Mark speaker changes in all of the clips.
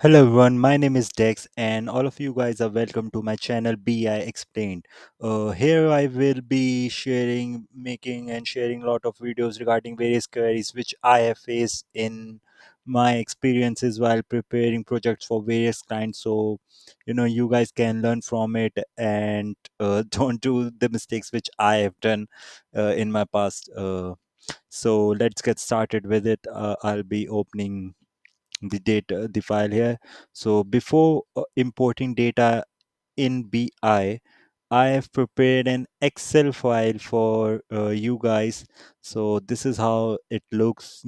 Speaker 1: Hello everyone, my name is Dex, and all of you guys are welcome to my channel BI Explained. Here I will be making and sharing a lot of videos regarding various queries which I have faced in my experiences while preparing projects for various clients. So, you guys can learn from it and don't do the mistakes which I have done in my past. So let's get started with it. I'll be opening the file here. So before importing data in I have prepared an Excel file for you guys. So this is how it looks.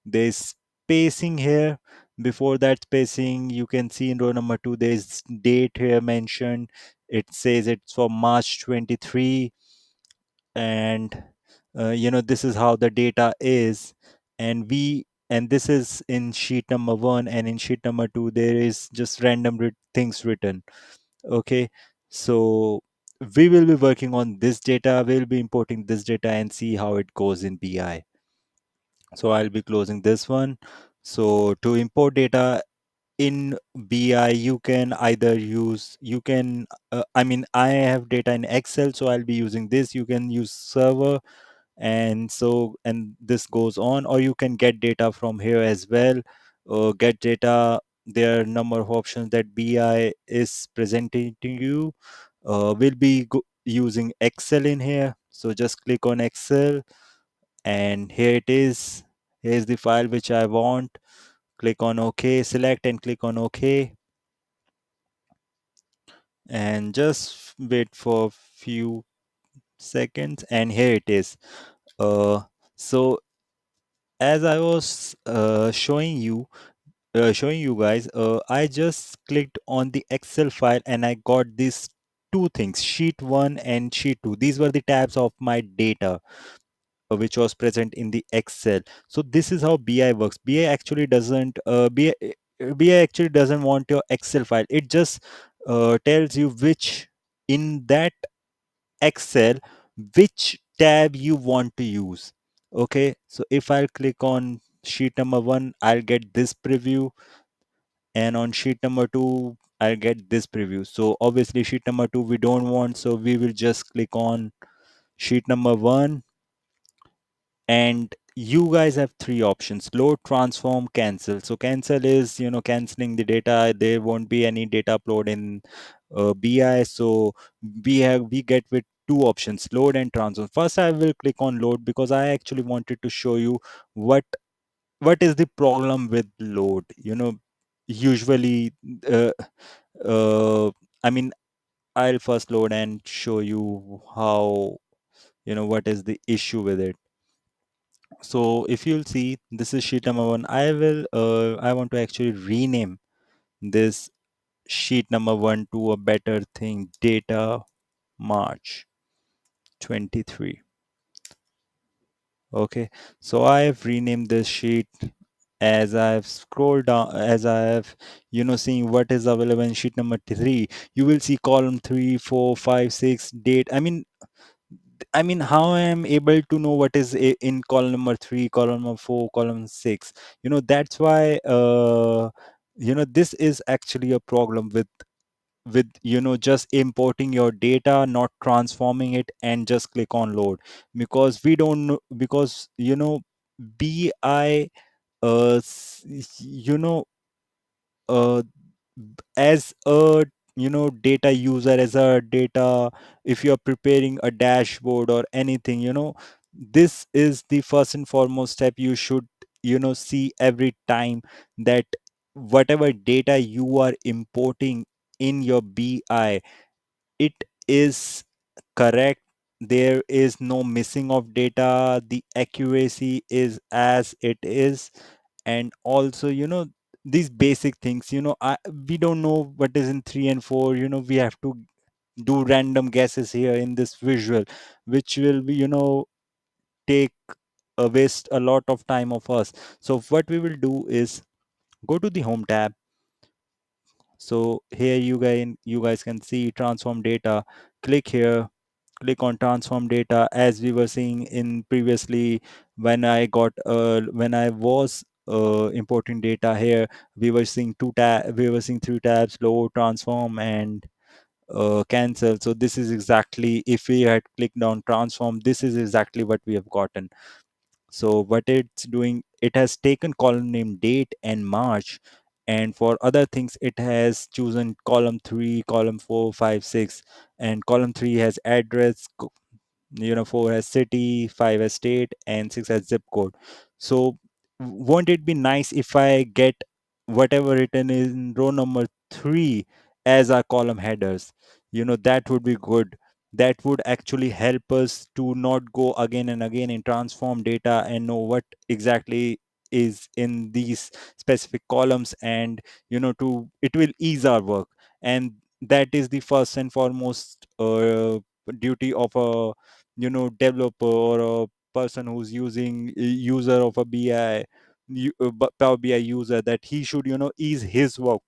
Speaker 1: There's spacing here. Before that spacing, you can see in row number 2 there's date here mentioned. It says it's for March 23, and this is how the data is. And this is in sheet number 1, and in sheet number 2 there is just random things written. Okay, so we will be working on this data. We'll be importing this data and see how it goes in BI. So I'll be closing this one. So to import data in BI, you can either use, I have data in Excel, so I'll be using this. You can use server, and this goes on, or you can get data from here as well. Get data, there are a number of options that BI is presenting to you. We'll be using Excel in here, so just click on Excel, and here it is. Here's the file which I want. Click on OK, select and click on OK, and just wait for a few seconds, and here it is. So as I was showing you guys, I just clicked on the Excel file and I got these two things, sheet 1 and sheet 2. These were the tabs of my data which was present in the Excel. So this is how BI works. BI actually doesn't want your Excel file. It just tells you which, in that Excel, which tab you want to use. Okay, so if I'll click on sheet number 1, I'll get this preview, and on sheet number 2 I'll get this preview. So obviously sheet number 2 we don't want, so we will just click on sheet number 1. And you guys have three options: load, transform, cancel. So cancel is, canceling the data. There won't be any data upload in BI. So we get with two options: load and transform. First I will click on load because I actually wanted to show you what what is the problem with load. Usually uh, uh, I mean I'll first load and show you how, what is the issue with it. So if you'll see, this is sheet number 1. I want to actually rename this sheet number 1 to a better thing: data March 23. Okay, so I have renamed this sheet. As I've scrolled down, as I have, seen what is available in sheet number 3, you will see column 3, 4, 5, 6, date. I mean, how I am able to know what is in column number 3, column number 4, column 6? That's why, this is actually a problem with just importing your data, not transforming it, and just click on load, because we don't know, because BI, you know uh, as a data user, as a data, if you're preparing a dashboard or anything, this is the first and foremost step you should see every time, that whatever data you are importing in your BI, it is correct. There is no missing of data, the accuracy is as it is. And also, these basic things, we don't know what is in 3 and 4. We have to do random guesses here in this visual, which will be, take waste a lot of time of us. So what we will do is go to the home tab. So here you guys can see transform data. Click here, click on transform data. As we were seeing in previously, when I was importing data here. We were seeing three tabs: load, transform, and cancel. So this is exactly, if we had clicked on transform, this is exactly what we have gotten. So what it's doing, it has taken column name date and March, and for other things it has chosen column 3, column 4, 5, 6, and column 3 has address, 4 has city, 5 has state, and 6 has zip code. So won't it be nice if I get whatever written in row number 3 as our column headers? That would be good. That would actually help us to not go again and again and transform data and know what exactly is in these specific columns, and to it will ease our work. And that is the first and foremost duty of a developer or a person who's using user of a Power BI user, that he should ease his work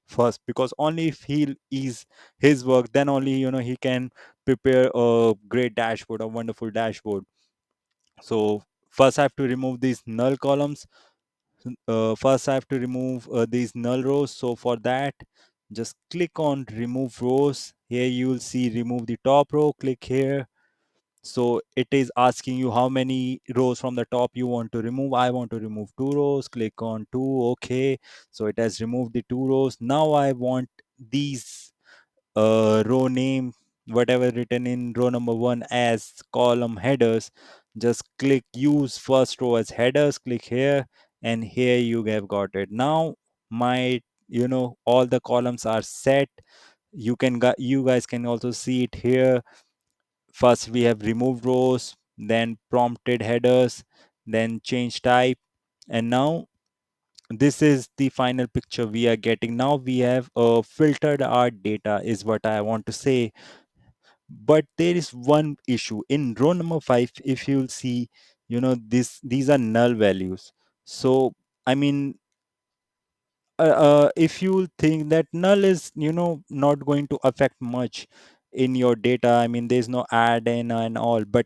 Speaker 1: first, because only if he'll ease his work, then only he can prepare a great dashboard, a wonderful dashboard. So first I have to remove these null columns. First I have to remove these null rows. So for that, just click on remove rows. Here you will see remove the top row. Click here. So it is asking you how many rows from the top you want to remove. I want to remove 2 rows. Click on 2. Okay. So it has removed the 2 rows. Now I want these row name, whatever written in row number 1, as column headers. Just click use first row as headers. Click here, and here you have got it. Now my all the columns are set. You guys can also see it here. First we have removed rows, then prompted headers, then change type, and now this is the final picture we are getting. Now we have filtered our data, is what I want to say. But there is one issue in row number 5. If you'll see, these are null values. So I mean, if you think that null is not going to affect much in your data, I mean there's no add in and all, but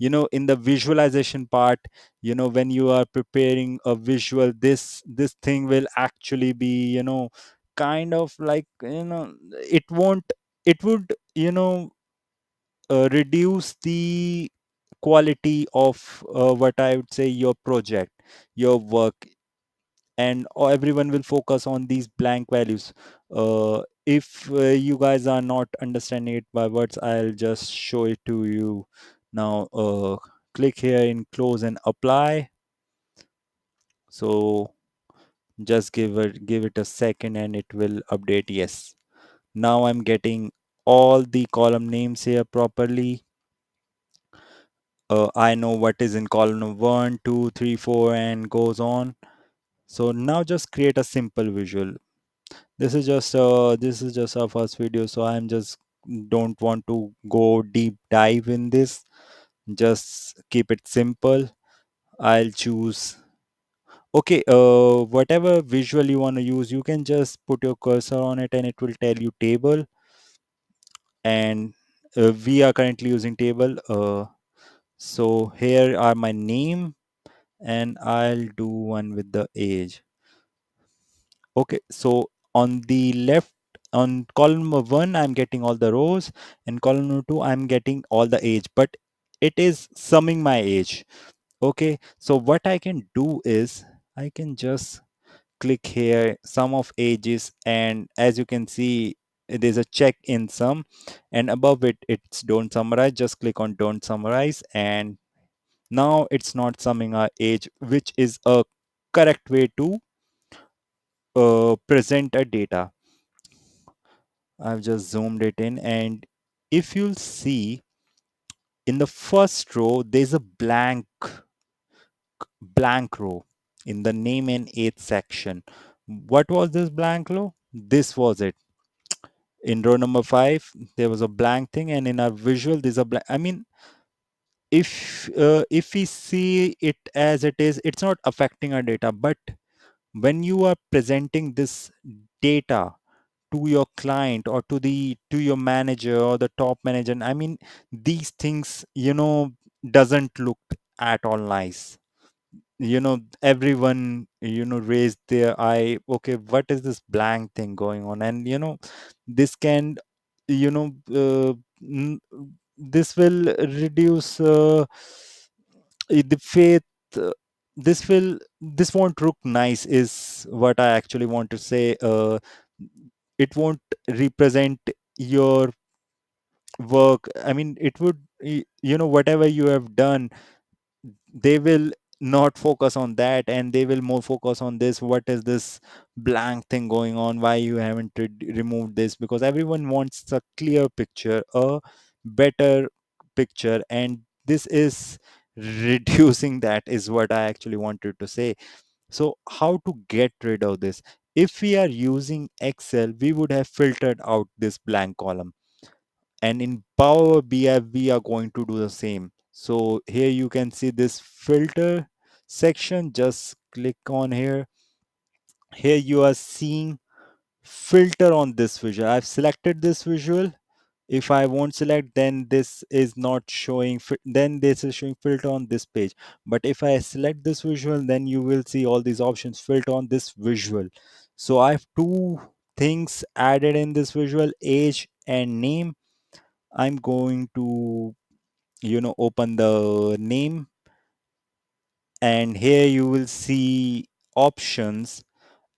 Speaker 1: in the visualization part, when you are preparing a visual, this thing will actually be kind of like, it won't it would reduce the quality of what I would say your project, your work, and everyone will focus on these blank values. If you guys are not understanding it by words, I'll just show it to you now. Click here in close and apply. So just give it a second and it will update. Yes, now I'm getting all the column names here properly. I know what is in column number 1, 2, 3, 4, and goes on. So now just create a simple visual. This is just our first video, so I'm just don't want to go deep dive in this. Just keep it simple. I'll choose, okay, whatever visual you want to use, you can just put your cursor on it and it will tell you table. And we are currently using table. So here are my name, and I'll do one with the age. Okay, so on the left, on column number 1, I'm getting all the rows, and column number 2, I'm getting all the age, but it is summing my age. Okay, so what I can do is I can just click here sum of ages, and as you can see, there's a check in sum, and above it it's don't summarize. Just click on don't summarize, and now it's not summing our age, which is a correct way to present a data. I've just zoomed it in, and if you'll see in the first row, there's a blank row in the name and age section. What was this blank row? This was it. In row number 5, there was a blank thing, and in our visual, there's a blank. I mean, if we see it as it is, it's not affecting our data. But when you are presenting this data to your client or to your manager or the top manager, I mean these things doesn't look at all nice. everyone raised their eye. Okay, what is this blank thing going on? And this can you know n- this will reduce the faith. uh, this won't look nice, is what I actually want to say. It won't represent your work. I mean, it would whatever you have done, they will not focus on that, and they will more focus on this. What is this blank thing going on? Why you haven't removed this? Because everyone wants a clear picture, a better picture, and this is reducing that, is what I actually wanted to say. So how to get rid of this? If we are using Excel, we would have filtered out this blank column, and in Power BI we are going to do the same. So here you can see this filter section. Just click on here. Here you are seeing filter on this visual. I've selected this visual. If I won't select, then this is not showing, then this is showing filter on this page. But if I select this visual, then you will see all these options filter on this visual. So I have two things added in this visual: age and name. I'm going to open the name, and here you will see options: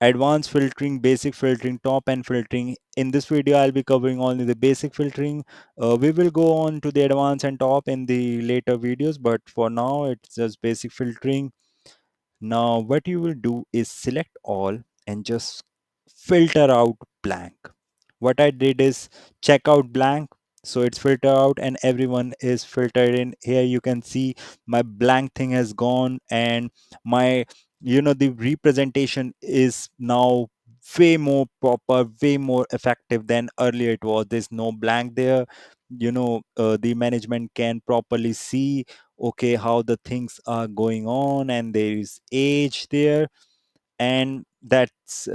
Speaker 1: advanced filtering, basic filtering, top end filtering. In this video I'll be covering only the basic filtering. We will go on to the advanced and top in the later videos, but for now it's just basic filtering. Now what you will do is select all and just filter out blank. What I did is check out blank, so it's filtered out and everyone is filtered in. Here you can see my blank thing has gone, and my the representation is now way more proper, way more effective than earlier it was. There's no blank there. The management can properly see, okay, how the things are going on, and there is age there. And that's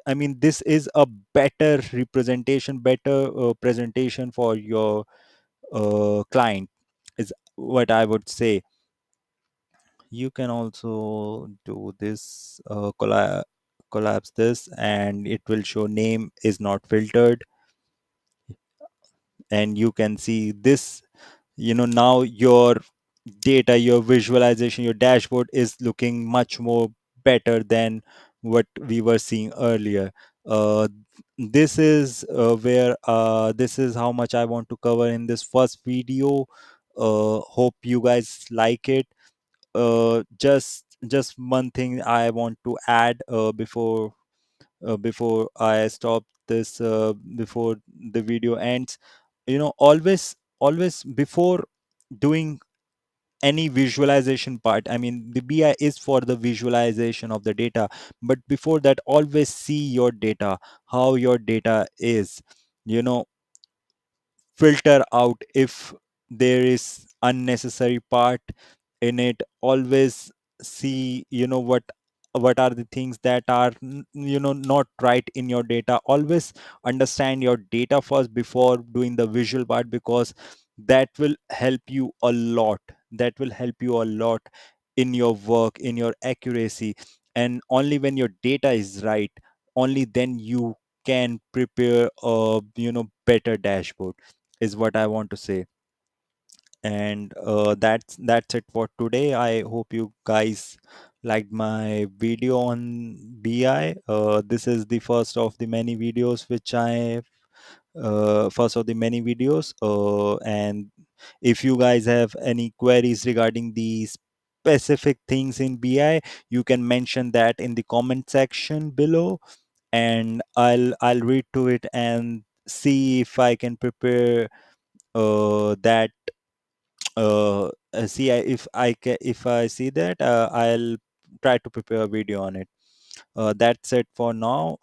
Speaker 1: I mean, this is a better representation, better presentation for your client, is what I would say. You can also do this, collapse this, and it will show name is not filtered. And you can see this, now your data, your visualization, your dashboard is looking much more better than what we were seeing earlier. uh, this is where this is how much I want to cover in this first video. Hope you guys like it. Just one thing I want to add before I stop this, before the video ends. Always before doing any visualization part, I mean, the BI is for the visualization of the data, but before that, always see your data, how your data is. you know Filter out if there is unnecessary part in it. Always see what are the things that are not right in your data. Always understand your data first before doing the visual part, because that will help you a lot. That will help you a lot in your work, in your accuracy. And only when your data is right, only then you can prepare a better dashboard, is what I want to say. And that's it for today. I hope you guys liked my video on BI. This is the first of the many videos which I first of the many videos. And if you guys have any queries regarding these specific things in BI, you can mention that in the comment section below, and I'll read to it and see if I can prepare that see if I can, if I see that, I'll try to prepare a video on it. That's it for now.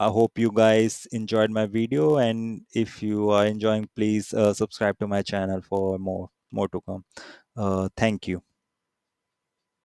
Speaker 1: I hope you guys enjoyed my video, and if you are enjoying, please subscribe to my channel for more to come. Thank you.